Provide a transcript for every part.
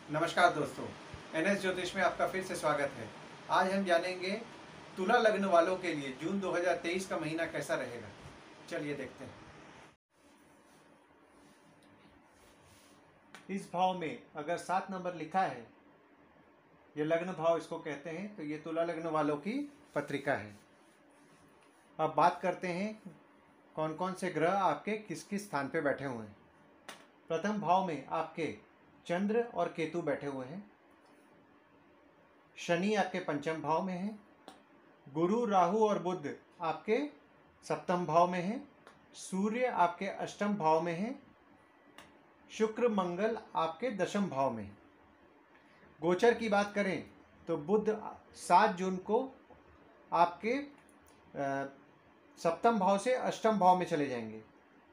नमस्कार दोस्तों, एनएस ज्योतिष में आपका फिर से स्वागत है। आज हम जानेंगे तुला लग्न वालों के लिए जून 2023 का महीना कैसा रहेगा। चलिए देखते हैं। इस भाव में अगर 7 नंबर लिखा है, ये लग्न भाव इसको कहते हैं, तो ये तुला लग्न वालों की पत्रिका है। अब बात करते हैं कौन कौन से ग्रह आपके किस किस स्थान पे बैठे हुए हैं। प्रथम भाव में आपके चंद्र और केतु बैठे हुए हैं। शनि आपके पंचम भाव में है। गुरु, राहु और बुध आपके सप्तम भाव में है। सूर्य आपके अष्टम भाव में है। शुक्र, मंगल आपके दशम भाव में है। गोचर की बात करें तो बुध 7 जून को आपके सप्तम भाव से अष्टम भाव में चले जाएंगे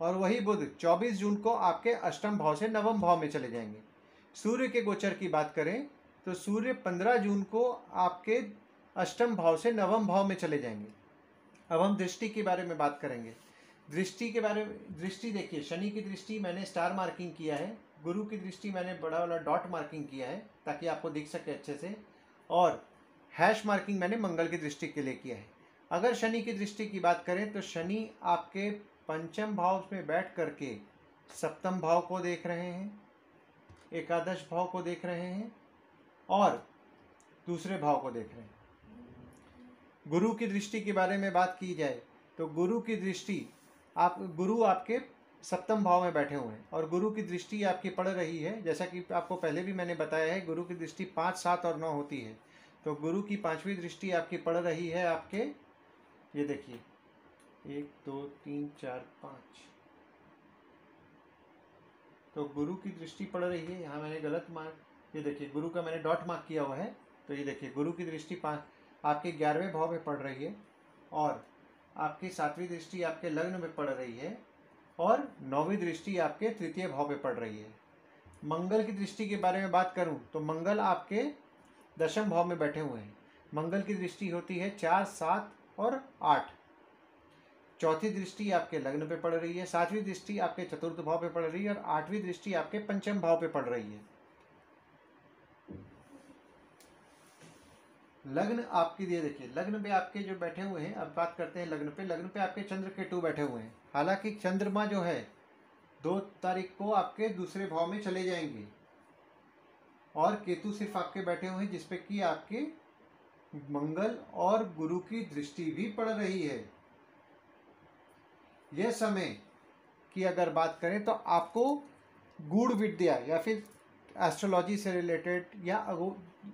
और वही बुध 24 जून को आपके अष्टम भाव से नवम भाव में चले जाएंगे। सूर्य के गोचर की बात करें तो सूर्य 15 जून को आपके अष्टम भाव से नवम भाव में चले जाएंगे। अब हम दृष्टि के बारे में बात करेंगे। दृष्टि के बारे में, दृष्टि देखिए, शनि की दृष्टि मैंने स्टार मार्किंग किया है, गुरु की दृष्टि मैंने बड़ा वाला डॉट मार्किंग किया है ताकि आपको दिख सके अच्छे से, और हैश मार्किंग मैंने मंगल की दृष्टि के लिए किया है। अगर शनि की दृष्टि की बात करें तो शनि आपके पंचम भाव में बैठ करके सप्तम भाव को देख रहे हैं, एकादश भाव को देख रहे हैं और दूसरे भाव को देख रहे हैं। गुरु की दृष्टि के बारे में बात की जाए तो गुरु की दृष्टि गुरु आपके सप्तम भाव में बैठे हुए हैं और गुरु की दृष्टि आपकी पड़ रही है। जैसा कि आपको पहले भी मैंने बताया है, गुरु की दृष्टि 5, 7 और 9 होती है। तो गुरु की 5वीं दृष्टि आपकी पड़ रही है आपके, ये देखिए, 1 2 3 4 5, तो गुरु की दृष्टि पड़ रही है। यहाँ मैंने गलत मार्क, ये देखिए गुरु का मैंने डॉट मार्क किया हुआ है, तो ये देखिए गुरु की दृष्टि आपके 11वें भाव में पड़ रही है और आपकी 7वीं दृष्टि आपके लग्न में पड़ रही है और 9वीं दृष्टि आपके तृतीय भाव में पड़ रही है। मंगल की दृष्टि के बारे में बात करूं तो मंगल आपके दशम भाव में बैठे हुए हैं। मंगल की दृष्टि होती है 4, 7 और 8। चौथी दृष्टि आपके लग्न पे पड़ रही है, 7वीं दृष्टि आपके चतुर्थ भाव पे पड़ रही है और 8वीं दृष्टि आपके पंचम भाव पे पड़ रही है। लग्न आपकी, ये देखिए लग्न पे आपके जो बैठे हुए हैं, अब बात करते हैं लग्न पे। लग्न पे आपके चंद्र केतु बैठे हुए हैं। हालांकि चंद्रमा जो है 2 तारीख को आपके दूसरे भाव में चले जाएंगे और केतु सिर्फ आपके बैठे हुए हैं जिसपे कि आपके मंगल और गुरु की दृष्टि भी पड़ रही है। यह समय की अगर बात करें तो आपको गूढ़ विद्या या फिर एस्ट्रोलॉजी से रिलेटेड या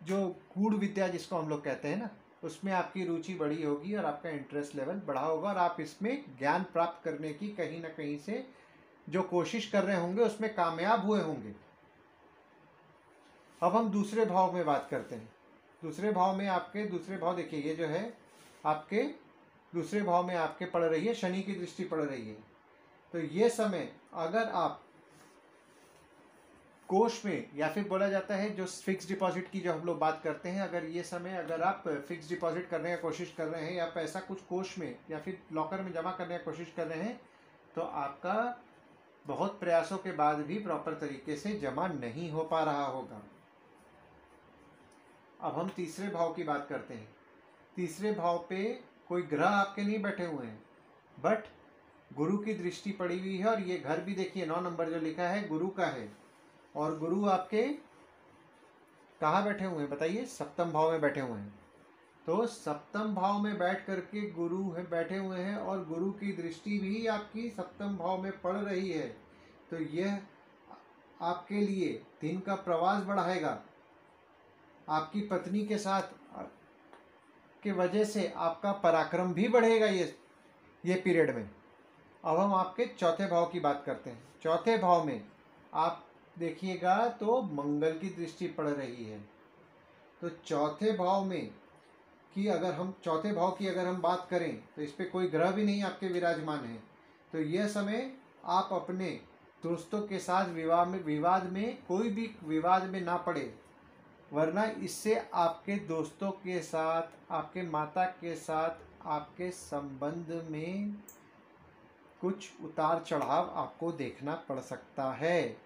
जो गूढ़ विद्या जिसको हम लोग कहते हैं ना, उसमें आपकी रुचि बढ़ी होगी और आपका इंटरेस्ट लेवल बढ़ा होगा और आप इसमें ज्ञान प्राप्त करने की कहीं ना कहीं से जो कोशिश कर रहे होंगे उसमें कामयाब हुए होंगे। अब हम दूसरे भाव में बात करते हैं। दूसरे भाव में आपके दूसरे भाव देखिए, ये जो है आपके दूसरे भाव में आपके पड़ रही है, शनि की दृष्टि पड़ रही है। तो ये समय अगर आप कोष में, या फिर बोला जाता है जो फिक्स डिपॉजिट की जो हम लोग बात करते हैं, अगर ये समय अगर आप फिक्स डिपॉजिट करने की कोशिश कर रहे हैं या पैसा कुछ कोष में या फिर लॉकर में जमा करने की कोशिश कर रहे हैं तो आपका बहुत प्रयासों के बाद भी प्रॉपर तरीके से जमा नहीं हो पा रहा होगा। अब हम तीसरे भाव की बात करते हैं। तीसरे भाव पे कोई ग्रह आपके नहीं बैठे हुए हैं, बट गुरु की दृष्टि पड़ी हुई है और ये घर भी देखिए 9 नंबर जो लिखा है गुरु का है और गुरु आपके कहाँ बैठे हुए हैं बताइए? सप्तम भाव में बैठे हुए हैं। तो सप्तम भाव में बैठ करके गुरु है बैठे हुए हैं और गुरु की दृष्टि भी आपकी सप्तम भाव में पड़ रही है। तो यह आपके लिए दिन का प्रवास बढ़ाएगा। आपकी पत्नी के साथ के वजह से आपका पराक्रम भी बढ़ेगा ये पीरियड में। अब हम आपके चौथे भाव की बात करते हैं। चौथे भाव में आप देखिएगा तो मंगल की दृष्टि पड़ रही है। तो चौथे भाव में कि अगर हम चौथे भाव की अगर हम बात करें तो इस पर कोई ग्रह भी नहीं आपके विराजमान है। तो यह समय आप अपने दोस्तों के साथ विवाद में कोई भी विवाद में ना पड़े, वरना इससे आपके दोस्तों के साथ, आपके माता के साथ आपके संबंध में कुछ उतार चढ़ाव आपको देखना पड़ सकता है।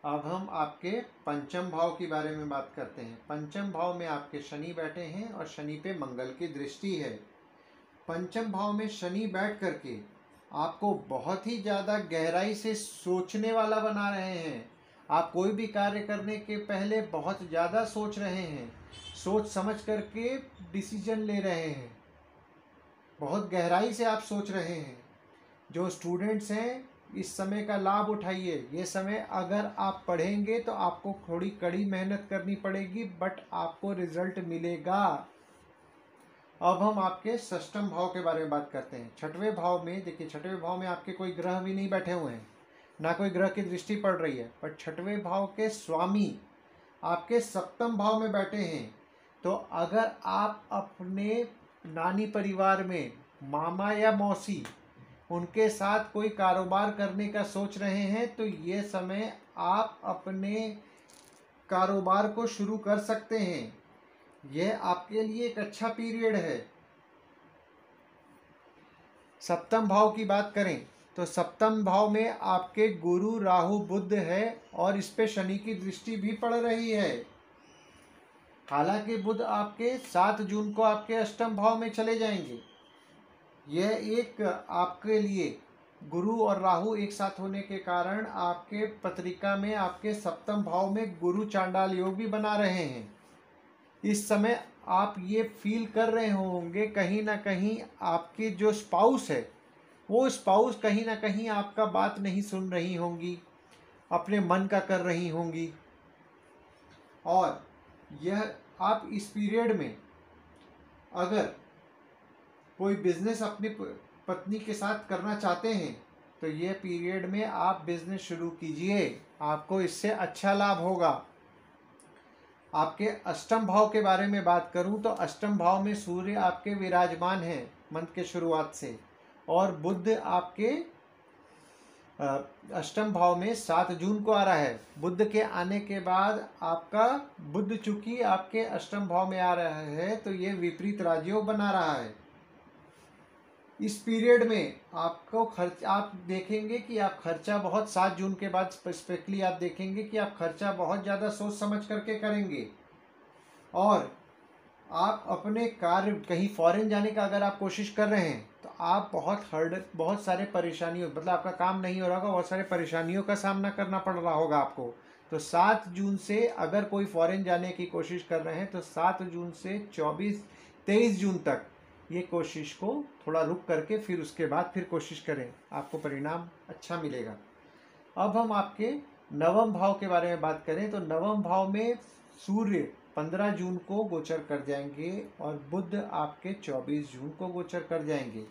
अब हम आपके पंचम भाव के बारे में बात करते हैं। पंचम भाव में आपके शनि बैठे हैं और शनि पे मंगल की दृष्टि है। पंचम भाव में शनि बैठ करके आपको बहुत ही ज़्यादा गहराई से सोचने वाला बना रहे हैं। आप कोई भी कार्य करने के पहले बहुत ज़्यादा सोच रहे हैं, सोच समझ करके डिसीजन ले रहे हैं, बहुत गहराई से आप सोच रहे हैं। जो स्टूडेंट्स हैं इस समय का लाभ उठाइए। ये समय अगर आप पढ़ेंगे तो आपको थोड़ी कड़ी मेहनत करनी पड़ेगी, बट आपको रिजल्ट मिलेगा। अब हम आपके षष्ठम भाव के बारे में बात करते हैं। छठवें भाव में देखिए, छठवें भाव में आपके कोई ग्रह भी नहीं बैठे हुए हैं, ना कोई ग्रह की दृष्टि पड़ रही है, पर छठवें भाव के स्वामी आपके सप्तम भाव में बैठे हैं। तो अगर आप अपने नानी परिवार में मामा या मौसी उनके साथ कोई कारोबार करने का सोच रहे हैं तो ये समय आप अपने कारोबार को शुरू कर सकते हैं। यह आपके लिए एक अच्छा पीरियड है। सप्तम भाव की बात करें तो सप्तम भाव में आपके गुरु राहु बुध है और इस पे शनि की दृष्टि भी पड़ रही है। हालांकि बुध आपके 7 जून को आपके अष्टम भाव में चले जाएंगे। यह एक आपके लिए गुरु और राहु एक साथ होने के कारण आपके पत्रिका में आपके सप्तम भाव में गुरु चांडाल योग भी बना रहे हैं। इस समय आप ये फील कर रहे होंगे कहीं ना कहीं आपकी जो स्पाउस है वो स्पाउस कहीं ना कहीं आपका बात नहीं सुन रही होंगी, अपने मन का कर रही होंगी। और यह आप इस पीरियड में अगर कोई बिजनेस अपनी पत्नी के साथ करना चाहते हैं तो ये पीरियड में आप बिजनेस शुरू कीजिए, आपको इससे अच्छा लाभ होगा। आपके अष्टम भाव के बारे में बात करूं तो अष्टम भाव में सूर्य आपके विराजमान है मंथ के शुरुआत से, और बुध आपके अष्टम भाव में 7 जून को आ रहा है। बुध के आने के बाद आपका बुध चूंकि आपके अष्टम भाव में आ रहा है तो ये विपरीत राजयोग बना रहा है। इस पीरियड में आपको खर्च आप देखेंगे कि आप खर्चा बहुत 7 जून के बाद स्पेसिफिकली आप देखेंगे कि आप खर्चा बहुत ज़्यादा सोच समझ करके करेंगे। और आप अपने कार्य कहीं फॉरेन जाने का अगर आप कोशिश कर रहे हैं तो आप बहुत सारे परेशानियों मतलब आपका काम नहीं हो रहा होगा, बहुत सारे परेशानियों का सामना करना पड़ रहा होगा आपको। तो 7 जून से अगर कोई फॉरेन जाने की कोशिश कर रहे हैं तो 7 जून से 23 जून तक ये कोशिश को थोड़ा रुक करके फिर उसके बाद फिर कोशिश करें, आपको परिणाम अच्छा मिलेगा। अब हम आपके नवम भाव के बारे में बात करें तो नवम भाव में सूर्य 15 जून को गोचर कर जाएंगे और बुध आपके 24 जून को गोचर कर जाएंगे।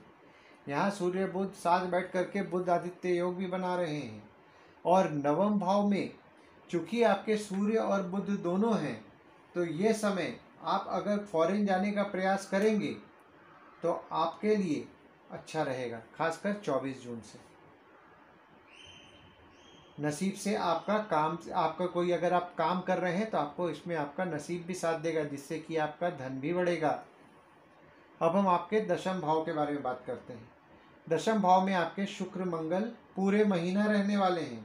यहाँ सूर्य बुध साथ बैठ करके बुध आदित्य योग भी बना रहे हैं। और नवम भाव में चूंकि आपके सूर्य और बुध दोनों हैं तो ये समय आप अगर फॉरेन जाने का प्रयास करेंगे तो आपके लिए अच्छा रहेगा, खासकर 24 जून से। नसीब से आपका कोई अगर आप काम कर रहे हैं तो आपको इसमें आपका नसीब भी साथ देगा, जिससे कि आपका धन भी बढ़ेगा। अब हम आपके दशम भाव के बारे में बात करते हैं। दशम भाव में आपके शुक्र मंगल पूरे महीना रहने वाले हैं।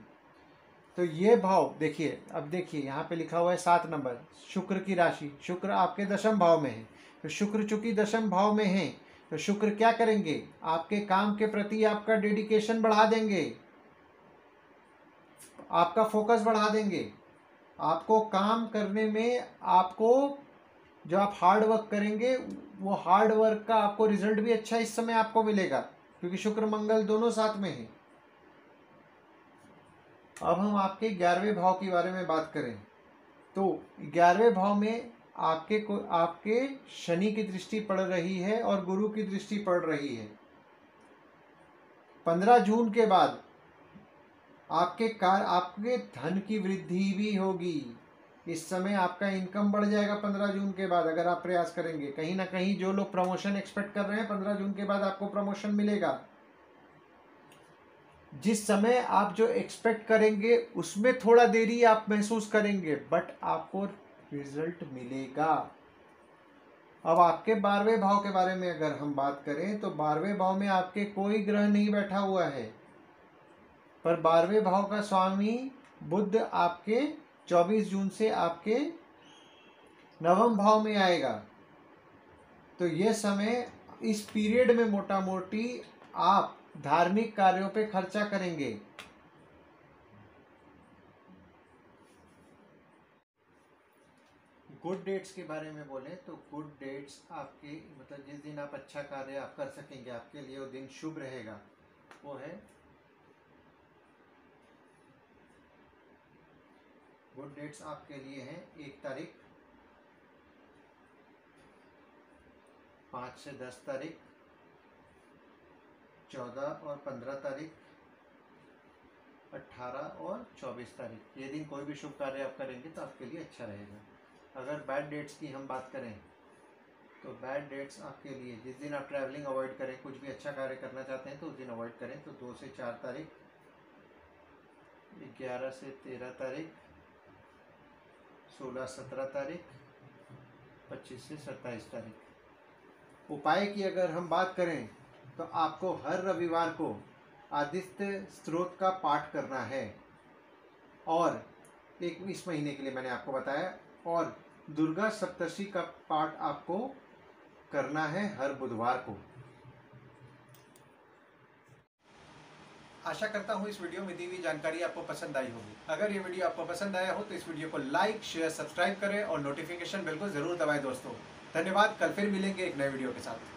तो ये भाव देखिए, अब देखिए यहाँ पे लिखा हुआ है 7 नंबर शुक्र की राशि, शुक्र आपके दशम भाव में है। तो शुक्र चूंकि दशम भाव में है तो शुक्र क्या करेंगे, आपके काम के प्रति आपका डेडिकेशन बढ़ा देंगे, आपका फोकस बढ़ा देंगे। आपको काम करने में आपको जो आप हार्ड वर्क करेंगे वो हार्ड वर्क का आपको रिजल्ट भी अच्छा इस समय आपको मिलेगा, क्योंकि शुक्र मंगल दोनों साथ में हैं। अब हम आपके 11वें भाव के बारे में बात करें तो 11वें भाव में आपके शनि की दृष्टि पड़ रही है और गुरु की दृष्टि पड़ रही है। 15 जून के बाद आपके धन की वृद्धि भी होगी। इस समय आपका इनकम बढ़ जाएगा 15 जून के बाद अगर आप प्रयास करेंगे। कहीं ना कहीं जो लोग प्रमोशन एक्सपेक्ट कर रहे हैं 15 जून के बाद आपको प्रमोशन मिलेगा। जिस समय आप जो एक्सपेक्ट करेंगे उसमें थोड़ा देरी आप महसूस करेंगे, बट आपको रिजल्ट मिलेगा। अब आपके 12वें भाव के बारे में अगर हम बात करें तो 12वें भाव में आपके कोई ग्रह नहीं बैठा हुआ है, पर 12वें भाव का स्वामी बुध आपके 24 जून से आपके नवम भाव में आएगा। तो ये समय, इस पीरियड में मोटा मोटी आप धार्मिक कार्यों पे खर्चा करेंगे। गुड डेट्स के बारे में बोले तो गुड डेट्स आपके मतलब जिस दिन आप अच्छा कार्य आप कर सकेंगे, आपके लिए वो दिन शुभ रहेगा, वो है गुड डेट्स आपके लिए हैं 1 तारीख, 5 से 10 तारीख, 14 और 15 तारीख, 18 और 24 तारीख। ये दिन कोई भी शुभ कार्य आप करेंगे तो आपके लिए अच्छा रहेगा। अगर बैड डेट्स की हम बात करें तो बैड डेट्स आपके लिए, जिस दिन आप ट्रैवलिंग अवॉइड करें, कुछ भी अच्छा कार्य करना चाहते हैं तो उस दिन अवॉइड करें। तो 2 से 4 तारीख, 11 से 13 तारीख, 16-17 तारीख, 25 से 27 तारीख। उपाय की अगर हम बात करें तो आपको हर रविवार को आदित्य स्तोत्र का पाठ करना है, और इस महीने के लिए मैंने आपको बताया, और दुर्गा सप्तशती का पाठ आपको करना है हर बुधवार को। आशा करता हूँ इस वीडियो में दी हुई जानकारी आपको पसंद आई होगी। अगर ये वीडियो आपको पसंद आया हो तो इस वीडियो को लाइक, शेयर, सब्सक्राइब करें और नोटिफिकेशन बेल को जरूर दबाएं दोस्तों। धन्यवाद। कल फिर मिलेंगे एक नए वीडियो के साथ।